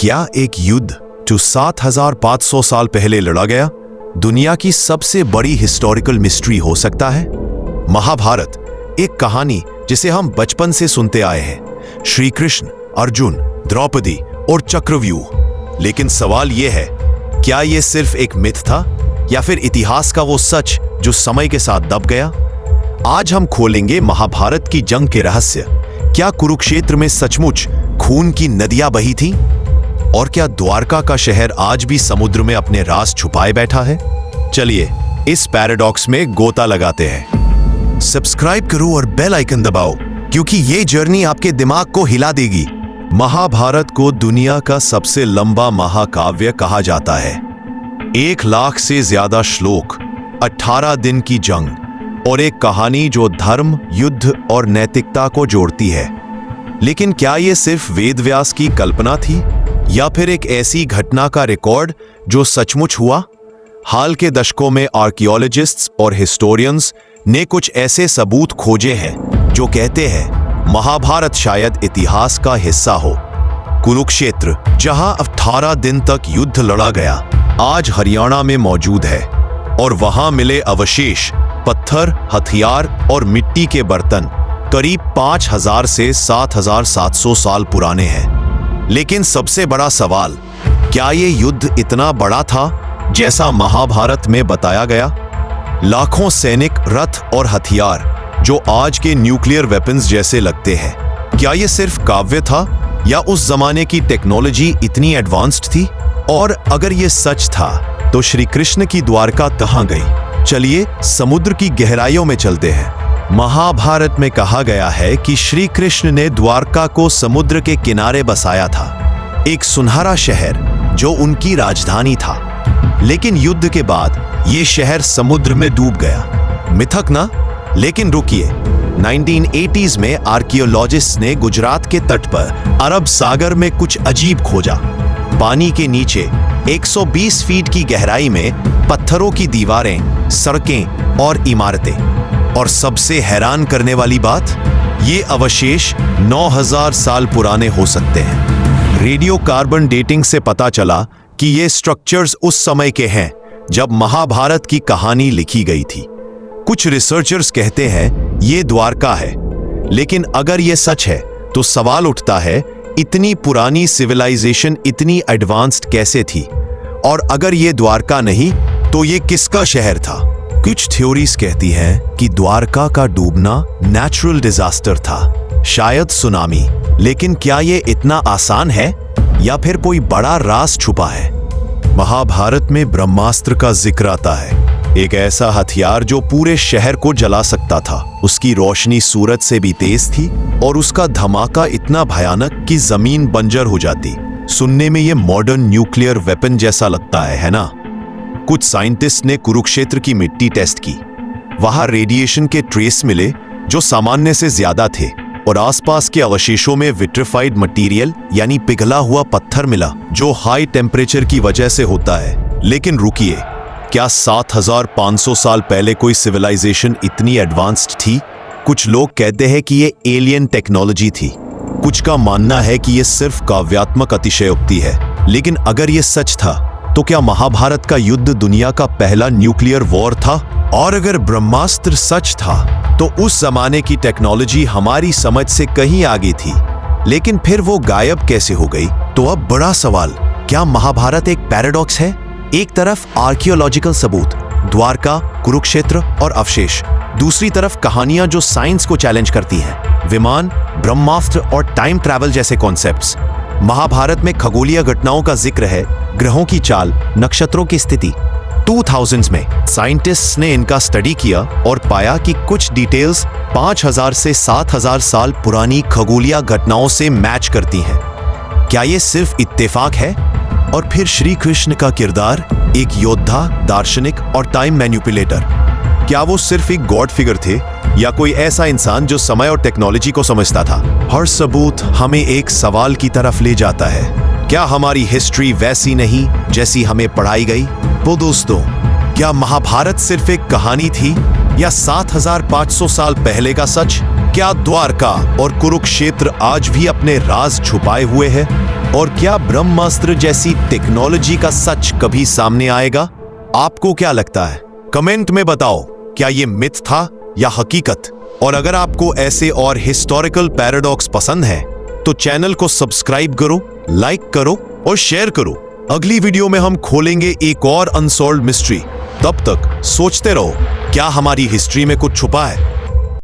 क्या एक युद्ध जो 7500 साल पहले लड़ा गया दुनिया की सबसे बड़ी हिस्टोरिकल मिस्ट्री हो सकता है? महाभारत एक कहानी जिसे हम बचपन से सुनते आए हैं, श्री कृष्ण, अर्जुन, द्रौपदी और चक्रव्यूह। लेकिन सवाल यह है, क्या यह सिर्फ एक मिथ था या फिर इतिहास का वो सच जो समय के साथ दब गया? आज हम खोलेंगे महाभारत की जंग के रहस्य। क्या कुरुक्षेत्र में सचमुच खून की नदियां बही थीं? और क्या द्वारका का शहर आज भी समुद्र में अपने राज छुपाए बैठा है? चलिए इस पैराडॉक्स में गोता लगाते हैं। सब्सक्राइब करो और बेल आइकन दबाओ, क्योंकि ये जर्नी आपके दिमाग को हिला देगी। महाभारत को दुनिया का सबसे लंबा महाकाव्य कहा जाता है। 1 लाख से ज्यादा श्लोक, 18 दिन की जंग और एक कहानी जो धर्म, युद्ध और नैतिकता को जोड़ती है। लेकिन क्या यह सिर्फ वेदव्यास की कल्पना थी या फिर एक ऐसी घटना का रिकॉर्ड जो सचमुच हुआ? हाल के दशकों में आर्कियोलॉजिस्ट्स और हिस्टोरियंस ने कुछ ऐसे सबूत खोजे हैं जो कहते हैं महाभारत शायद इतिहास का हिस्सा हो। कुरुक्षेत्र, जहां 18 दिन तक युद्ध लड़ा गया, आज हरियाणा में मौजूद है और वहां मिले अवशेष, पत्थर, हथियार और मिट्टी के बर्तन करीब 5000 से 7700 साल पुराने हैं। लेकिन सबसे बड़ा सवाल, क्या ये युद्ध इतना बड़ा था जैसा महाभारत में बताया गया? लाखों सैनिक, रथ और हथियार जो आज के न्यूक्लियर वेपन्स जैसे लगते हैं, क्या ये सिर्फ काव्य था या उस जमाने की टेक्नोलॉजी इतनी एडवांस्ड थी? और अगर ये सच था तो श्री कृष्ण की द्वारका कहां गई? चलिए समुद्र की गहराइयों में चलते हैं। महाभारत में कहा गया है कि श्री कृष्ण ने द्वारका को समुद्र के किनारे बसाया था, एक सुनहरा शहर जो उनकी राजधानी था। लेकिन युद्ध के बाद यह शहर समुद्र में डूब गया। मिथक ना? लेकिन रुकिए, 1980s में आर्कियोलॉजिस्ट्स ने गुजरात के तट पर अरब सागर में कुछ अजीब खोजा। पानी के नीचे 120 फीट की गहराई में पत्थरों की दीवारें, सड़कें और इमारतें। और सबसे हैरान करने वाली बात, ये अवशेष 9000 साल पुराने हो सकते हैं। रेडियो कार्बन डेटिंग से पता चला कि ये स्ट्रक्चर्स उस समय के हैं जब महाभारत की कहानी लिखी गई थी। कुछ रिसर्चर्स कहते हैं ये द्वारका है, लेकिन अगर ये सच है तो सवाल उठता है, इतनी पुरानी सिविलाइजेशन इतनी एडवांस्ड कैसे थी? और अगर ये द्वारका नहीं तो ये किसका शहर था? कुछ थ्योरीज कहती हैं कि द्वारका का डूबना नेचुरल डिजास्टर था, शायद सुनामी। लेकिन क्या ये इतना आसान है या फिर कोई बड़ा राज छुपा है? महाभारत में ब्रह्मास्त्र का जिक्र आता है, एक ऐसा हथियार जो पूरे शहर को जला सकता था। उसकी रोशनी सूरज से भी तेज थी और उसका धमाका इतना भयानक कि जमीन बंजर हो जाती। सुनने में ये मॉडर्न न्यूक्लियर वेपन जैसा लगता है ना? कुछ साइंटिस्ट ने कुरुक्षेत्र की मिट्टी टेस्ट की। वहां रेडिएशन के ट्रेस मिले जो सामान्य से ज्यादा थे और आसपास के अवशेषों में विट्रिफाइड मटेरियल यानी पिघला हुआ पत्थर मिला, जो हाई टेम्परेचर की वजह से होता है। लेकिन रुकिए, क्या 7500 साल पहले कोई सिविलाइजेशन इतनी एडवांस्ड थी? कुछ लोग कहते हैं कि ये एलियन टेक्नोलॉजी थी, कुछ का मानना है कि ये सिर्फ काव्यात्मक अतिशयोक्ति है। लेकिन अगर ये सच था तो क्या महाभारत का युद्ध दुनिया का पहला न्यूक्लियर वॉर था? और अगर ब्रह्मास्त्र सच था तो उस जमाने की टेक्नोलॉजी हमारी समझ से कहीं आगे थी, लेकिन फिर वो गायब कैसे हो गई? तो अब बड़ा सवाल, क्या महाभारत एक पैराडॉक्स है? एक तरफ आर्कियोलॉजिकल सबूत, द्वारका, कुरुक्षेत्र और अवशेष, दूसरी तरफ कहानियां जो साइंस को चैलेंज करती हैं, विमान, ब्रह्मास्त्र और टाइम ट्रैवल जैसे कॉन्सेप्ट्स। महाभारत में खगोलीय घटनाओं का जिक्र है, ग्रहों की चाल, नक्षत्रों की स्थिति। 2000s में साइंटिस्ट्स ने इनका स्टडी किया और पाया कि कुछ डिटेल्स 5000 से 7000 साल पुरानी खगोलीय घटनाओं से मैच करती हैं। क्या ये सिर्फ इत्तेफाक है? और फिर श्री कृष्ण का किरदार, एक योद्धा, दार्शनिक और टाइम मैनिपुलेटर, क्या वो सिर्फ एक गॉड फिगर थे या कोई ऐसा इंसान जो समय और टेक्नोलॉजी को समझता था? हर सबूत हमें एक सवाल की तरफ ले जाता है, क्या हमारी हिस्ट्री वैसी नहीं जैसी हमें पढ़ाई गई? तो दोस्तों, क्या महाभारत सिर्फ एक कहानी थी या 7500 साल पहले का सच? क्या द्वारका और कुरुक्षेत्र आज भी अपने राज छुपाए हुए हैं? और क्या ब्रह्मास्त्र जैसी टेक्नोलॉजी का सच कभी सामने आएगा? आपको क्या लगता है? कमेंट में बताओ, क्या ये मिथ था या हकीकत? और अगर आपको ऐसे और हिस्टोरिकल पैराडॉक्स पसंद है तो चैनल को सब्सक्राइब करो, लाइक करो और शेयर करो। अगली वीडियो में हम खोलेंगे एक और अनसॉल्व्ड मिस्ट्री। तब तक सोचते रहो, क्या हमारी हिस्ट्री में कुछ छुपा है?